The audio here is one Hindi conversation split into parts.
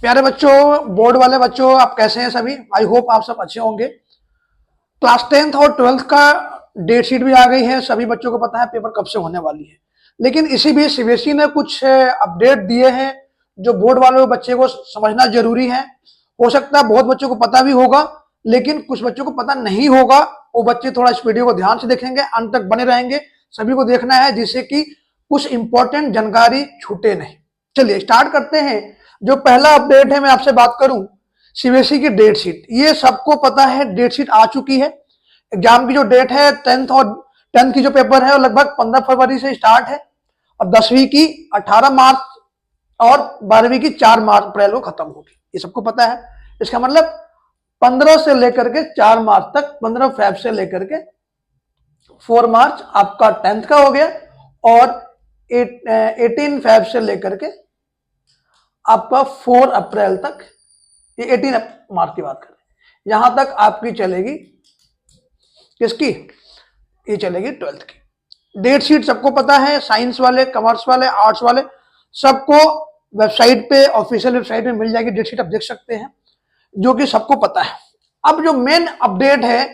प्यारे बच्चों, बोर्ड वाले बच्चों, आप कैसे हैं सभी? आई होप आप सब अच्छे होंगे। क्लास 10th और 12th का डेट शीट भी आ गई है। सभी बच्चों को पता है पेपर कब से होने वाली है। लेकिन इसी बीच सीबीएसई ने कुछ अपडेट दिए हैं जो बोर्ड वाले बच्चे को समझना जरूरी है। हो सकता है बहुत बच्चों को पता भी होगा, लेकिन कुछ बच्चों को पता नहीं होगा। वो बच्चे थोड़ा इस वीडियो को ध्यान से देखेंगे, अंत तक बने रहेंगे। सभी को देखना है जिससे कि कुछ इंपॉर्टेंट जानकारी छूटे नहीं। चलिए स्टार्ट करते हैं। जो पहला अपडेट है, मैं आपसे बात करूं सीबीएसई की डेट शीट। ये सबको पता है, डेट शीट आ चुकी है। एग्जाम की जो डेट है 10th की जो पेपर है वो लगभग 15 फरवरी से स्टार्ट है और 10वीं की 18 मार्च और 12वीं की 4 मार्च अप्रैल को खत्म होगी। ये सबको पता है। इसका मतलब 15 से लेकर के 4 मार्च तक, 15 फेब से लेकर के 4 मार्च आपका 10th का हो गया और 18 फेब से लेकर के आपका 4 अप्रैल तक, ये 18 मार्च की बात करें, यहां तक आपकी चलेगी किसकी? ये चलेगी 12th की। डेट शीट सबको पता है, साइंस वाले, कॉमर्स वाले, आर्ट्स वाले सबको वेबसाइट पे, ऑफिशियल वेबसाइट में मिल जाएगी डेट शीट, आप देख सकते हैं, जो कि सबको पता है। अब जो मेन अपडेट है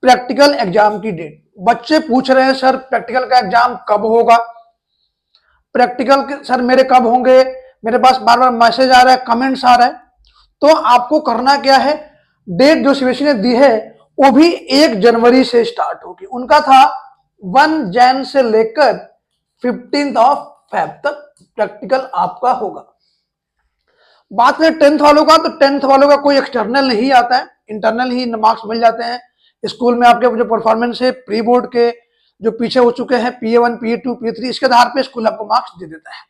प्रैक्टिकल एग्जाम की डेट। बच्चे पूछ रहे हैं सर प्रैक्टिकल का एग्जाम कब होगा, प्रैक्टिकल के सर मेरे कब होंगे, मेरे पास बार बार मैसेज आ रहा है, कमेंट्स आ रहा है। तो आपको करना क्या है, डेट जो सीबीएसई ने दी है वो भी 1 जनवरी से स्टार्ट होगी। उनका था 1 जैन से लेकर 15 फेब तक प्रैक्टिकल आपका होगा। बात करें 10th वालों का, तो 10th वालों का कोई एक्सटर्नल नहीं आता है, इंटरनल ही मार्क्स मिल जाते हैं। स्कूल में आपके जो परफॉर्मेंस है, प्री बोर्ड के जो पीछे हो चुके हैं, PA1, PA2, PA3, इसके आधार पे स्कूल आपको मार्क्स दे देता है।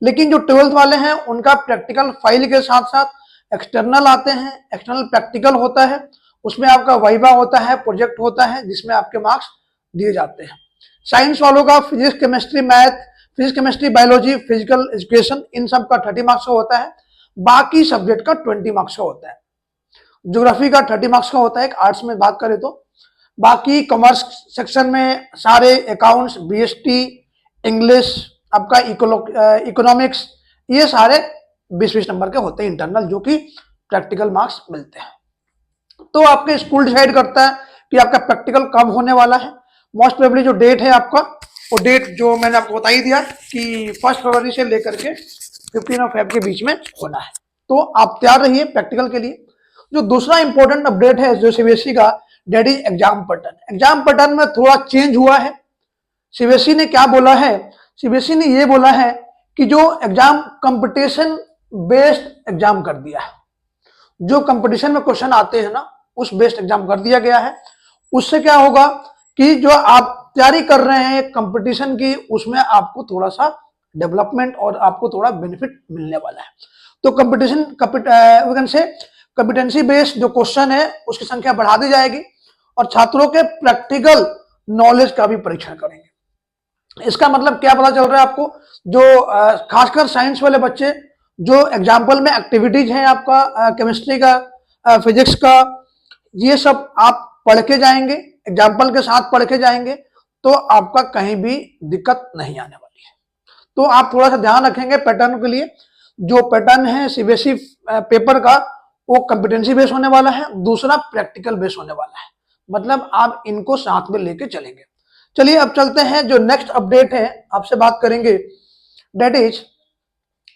लेकिन जो 12th वाले हैं उनका प्रैक्टिकल फाइल के साथ साथ एक्सटर्नल आते हैं। एक्सटर्नल प्रैक्टिकल होता है, उसमें आपका वाइवा होता है, प्रोजेक्ट होता है, जिसमें आपके मार्क्स दिए जाते हैं। साइंस वालों का physics, chemistry, math, physics, chemistry, biology, physical education, इन सब का 30 मार्क्स का होता है। बाकी सब्जेक्ट का 20 मार्क्स का होता है। ज्योग्राफी का 30 मार्क्स का होता है, आर्ट्स में बात करें तो। बाकी कॉमर्स सेक्शन में सारे अकाउंट्स, बीएसटी, इंग्लिश, आपका इकोनॉमिक्स, ये सारे 20-20 नंबर के होते हैं इंटरनल, जो कि प्रैक्टिकल मार्क्स मिलते हैं। तो आपके स्कूल डिसाइड करता है कि आपका प्रैक्टिकल कब होने वाला है। मोस्ट प्रोबेबली जो डेट है आपका, वो डेट जो मैंने आपको बता ही दिया कि 1 फरवरी से लेकर के 15 फेब के बीच में होना है। तो आप तैयार रहिए प्रैक्टिकल के लिए। जो दूसरा इंपॉर्टेंट अपडेट है जो सीबीएसई का, that is exam pattern. Exam pattern में थोड़ा चेंज हुआ है। सीबीएसई ने क्या बोला है, सीबीएसई ने ये बोला है कि जो एग्जाम कंपटीशन बेस्ड एग्जाम कर दिया है। जो कंपटीशन में क्वेश्चन आते हैं ना, उस बेस्ड एग्जाम कर दिया गया है। उससे क्या होगा कि जो आप तैयारी कर रहे हैं कंपटीशन की, उसमें आपको थोड़ा सा डेवलपमेंट और आपको थोड़ा बेनिफिट मिलने वाला है। तो कंपटीशन से कॉम्पिटेंसी बेस्ड जो क्वेश्चन है उसकी संख्या बढ़ा दी जाएगी और छात्रों के प्रैक्टिकल नॉलेज का भी परीक्षण करेंगे। इसका मतलब क्या पता चल रहा है आपको, जो खासकर साइंस वाले बच्चे, जो एग्जाम्पल में एक्टिविटीज हैं आपका केमिस्ट्री का, फिजिक्स का, ये सब आप पढ़ के जाएंगे, एग्जाम्पल के साथ पढ़ के जाएंगे, तो आपका कहीं भी दिक्कत नहीं आने वाली है। तो आप थोड़ा सा ध्यान रखेंगे पैटर्न के लिए। जो पैटर्न है सीबीएसई पेपर का, वो कॉम्पिटेंसी बेस होने वाला है, दूसरा प्रैक्टिकल बेस होने वाला है। मतलब आप इनको साथ में लेके चलेंगे। चलिए अब चलते हैं, जो नेक्स्ट अपडेट है आपसे बात करेंगे, डेट इज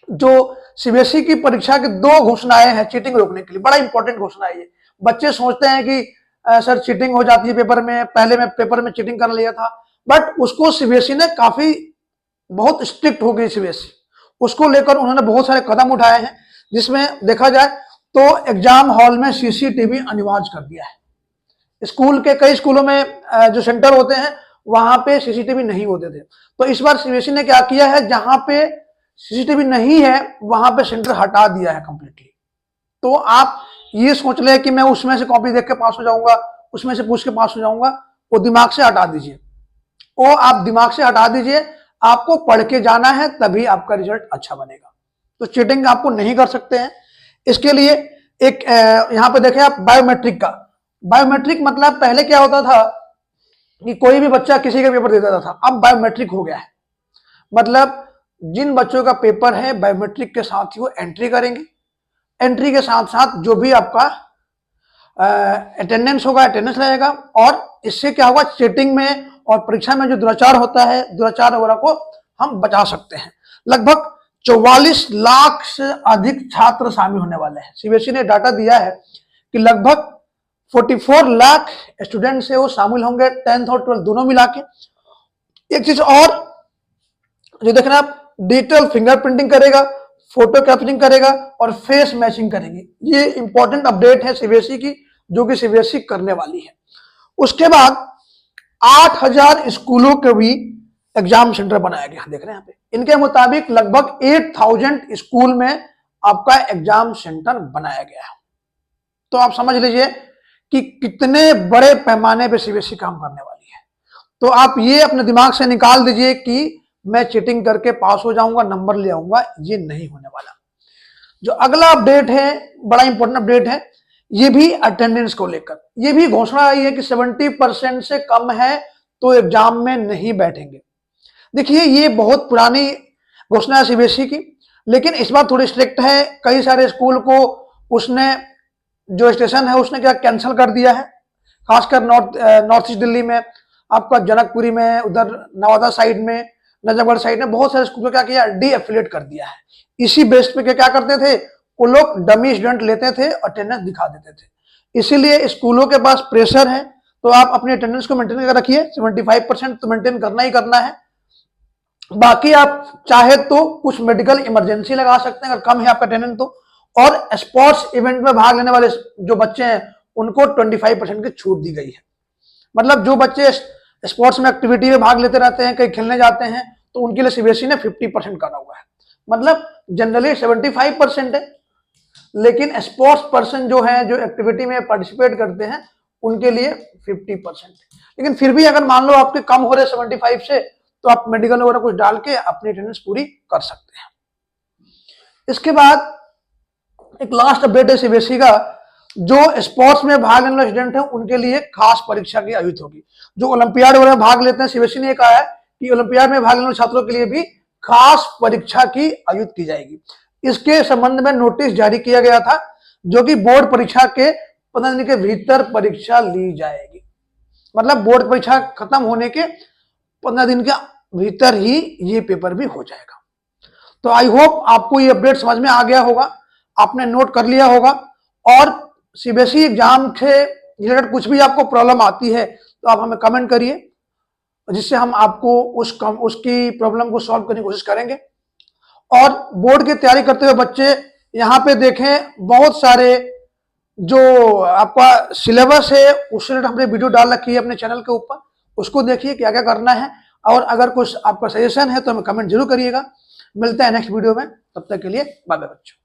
जो सीबीएसई की परीक्षा की 2 घोषणाएं हैं चीटिंग रोकने के लिए। बड़ा इंपॉर्टेंट घोषणा है ये। बच्चे सोचते हैं कि सर चीटिंग हो जाती है पेपर में, पहले मैं पेपर में चीटिंग कर लिया था, बट उसको सीबीएसई ने काफी बहुत स्ट्रिक्ट हो गई सीबीएसई, उसको लेकर उन्होंने बहुत सारे कदम उठाए हैं। जिसमें देखा जाए तो एग्जाम हॉल में सीसीटीवी अनिवार्य कर दिया है। स्कूल के कई स्कूलों में जो सेंटर होते हैं वहां पे सीसीटीवी नहीं होते थे। तो इस बार सीबीएसई ने क्या किया है, जहां पे सीसीटीवी नहीं है वहां पे सेंटर हटा दिया है कंप्लीटली। तो आप ये सोच ले कि मैं उसमें से कॉपी देख के पास हो जाऊंगा, उसमें से पूछ के पास हो जाऊंगा, वो दिमाग से हटा दीजिए। वो आप दिमाग से हटा दीजिए, आपको पढ़ के जाना है, तभी आपका रिजल्ट अच्छा बनेगा। तो चीटिंग आपको नहीं कर सकते हैं। इसके लिए एक यहां पे देखें आप, बायोमेट्रिक का। बायोमेट्रिक मतलब पहले क्या होता था कि कोई भी बच्चा किसी का पेपर दे देता था, अब बायोमेट्रिक हो गया है। मतलब जिन बच्चों का पेपर है बायोमेट्रिक के साथ ही वो एंट्री करेंगे, एंट्री के साथ साथ जो भी आपका अटेंडेंस होगा, अटेंडेंस रहेगा, और इससे क्या होगा, चीटिंग में और परीक्षा में जो दुराचार होता है, दुराचार वगैरह को हम बचा सकते हैं। लगभग 44 लाख से अधिक छात्र शामिल होने वाले हैं। सीबीएसई ने डाटा दिया है कि लगभग 44 लाख स्टूडेंट से वो शामिल होंगे, 10th और 12th दोनों मिला के। एक चीज और जो देखना, आप डिजिटल फिंगरप्रिंटिंग करेगा, फोटो कैप्चरिंग करेगा और फेस मैचिंग करेगी। ये इंपॉर्टेंट अपडेट है सीबीएसई की, जो कि सीबीएसई करने वाली है। उसके बाद 8000 स्कूलों के भी एग्जाम सेंटर बनाया गया, देख रहे हैं यहाँ पे। इनके मुताबिक लगभग 8000 स्कूल में आपका एग्जाम सेंटर बनाया गया है। तो आप समझ लीजिए कि कितने बड़े पैमाने पे सीबीएसई काम करने वाली है। तो आप ये अपने दिमाग से निकाल दीजिए कि मैं चीटिंग करके पास हो जाऊंगा, नंबर ले आऊंगा, ये नहीं होने वाला। जो अगला अपडेट है, बड़ा इंपॉर्टेंट अपडेट है, ये भी अटेंडेंस को लेकर। ये भी घोषणा आई है कि 70% से कम है तो एग्जाम में नहीं बैठेंगे। देखिए, ये बहुत पुरानी घोषणा है सीबीएसई की, लेकिन इस बार थोड़ी स्ट्रिक्ट है। कई सारे स्कूल को उसने जो स्टेशन है उसने क्या कैंसिल कर दिया है, खासकर नॉर्थ ईस्ट दिल्ली में, आपका जनकपुरी में, उधर नवादा साइड में, नजफगढ़ साइड में बहुत सारे स्कूल को क्या किया, डीएफिलिएट कर दिया है। इसी बेस पे क्या करते थे, वो लोग डमी स्टूडेंट लेते थे, अटेंडेंस दिखा देते थे। इसीलिए स्कूलों के पास प्रेशर है, तो आप अपनी अटेंडेंस को मेंटेन कर रखिए। 75% तो मेंटेन करना ही करना है। बाकी आप चाहे तो कुछ मेडिकल इमरजेंसी लगा सकते हैं अगर कम है आपका अटेंडेंस तो। और स्पोर्ट्स इवेंट में भाग लेने वाले जो बच्चे हैं उनको 25% की छूट दी गई है। मतलब जो बच्चे स्पोर्ट्स में एक्टिविटी में भाग लेते रहते हैं, कहीं खेलने जाते हैं, तो उनके लिए सीबीएसई ने 50% करा हुआ है। मतलब जनरली 75% है, लेकिन स्पोर्ट्स पर्सन जो है, जो एक्टिविटी में पार्टिसिपेट करते हैं, उनके लिए 50%। लेकिन फिर भी अगर मान लो आपके कम हो रहे 75 से, तो आप मेडिकल वगैरह कुछ डाल के अपनी अटेंडेंस पूरी कर सकते हैं। इसके बाद एक लास्ट अपडेट है सीबीएसई का, जो स्पोर्ट्स में भाग लेने वाले स्टूडेंट हैं उनके लिए खास परीक्षा की आयोजित होगी। जो ओलंपियाड वगैरह में भाग लेते हैं, सीबीएसई ने कहा है कि ओलंपियाड में भाग लेने वाले छात्रों के लिए भी खास परीक्षा की आयोजित की जाएगी। इसके संबंध में नोटिस जारी किया गया था, जो कि बोर्ड परीक्षा के 15 दिन के भीतर परीक्षा ली जाएगी। मतलब बोर्ड परीक्षा खत्म होने के 15 दिन के भीतर ही ये पेपर भी हो जाएगा। तो आई होप आपको ये अपडेट समझ में आ गया होगा, आपने नोट कर लिया होगा। और सीबीएसई एग्जाम से रिलेटेड कुछ भी आपको प्रॉब्लम आती है तो आप हमें कमेंट करिए, जिससे हम आपको उसकी प्रॉब्लम को सॉल्व करने की कोशिश करेंगे। और बोर्ड की तैयारी करते हुए बच्चे यहाँ पे देखें, बहुत सारे जो आपका सिलेबस है उससे हमने वीडियो डाल रखी है अपने चैनल के ऊपर, उसको देखिए क्या क्या करना है। और अगर कुछ आपका सजेशन है तो हमें कमेंट जरूर करिएगा। मिलते हैं नेक्स्ट वीडियो में, तब तक के लिए बाय बाय बच्चों।